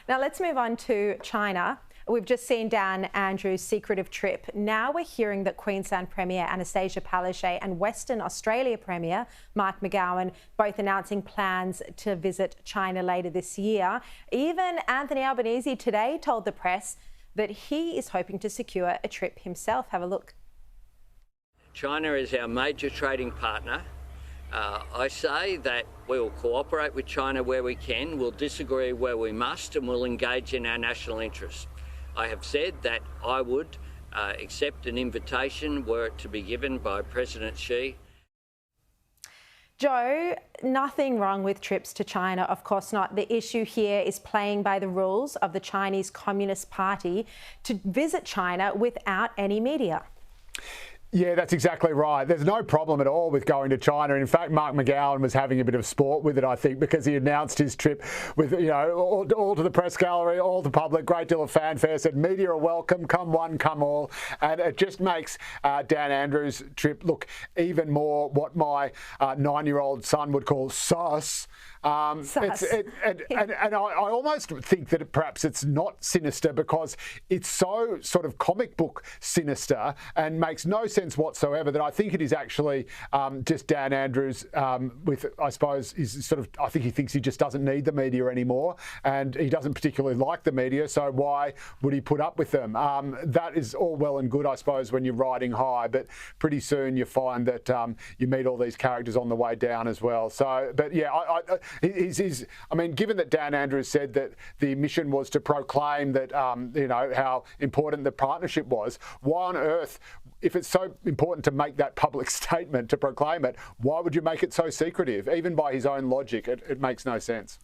Now let's move on to China. We've just seen Dan Andrews' secretive trip. Now we're hearing that Queensland Premier Anastasia Palaszczuk and Western Australia Premier Mark McGowan both announcing plans to visit China later this year. Even Anthony Albanese today told the press that he is hoping to secure a trip himself. Have a look. China is our major trading partner. I say that we will cooperate with China where we can, we'll disagree where we must, and we'll engage in our national interests. I have said that I would accept an invitation were it to be given by President Xi. Joe, nothing wrong with trips to China, of course not. The issue here is playing by the rules of the Chinese Communist Party to visit China without any media. Yeah, that's exactly right. There's no problem at all with going to China. In fact, Mark McGowan was having a bit of sport with it, I think, because he announced his trip with, all to the press gallery, all to public, great deal of fanfare, said media are welcome, come one, come all. And it just makes Dan Andrews' trip look even more what my 9-year-old son would call sus. And I almost think that perhaps it's not sinister because it's so sort of comic book sinister and makes no sense whatsoever that I think it is actually just Dan Andrews with, I suppose, is sort of, I think he thinks he just doesn't need the media anymore and he doesn't particularly like the media, so why would he put up with them? That is all well and good, I suppose, when you're riding high, but pretty soon you find that you meet all these characters on the way down as well. So, but yeah, I mean, given that Dan Andrews said that the mission was to proclaim that, how important the partnership was, why on earth, if it's so important to make that public statement, to proclaim it, why would you make it so secretive? Even by his own logic, it makes no sense.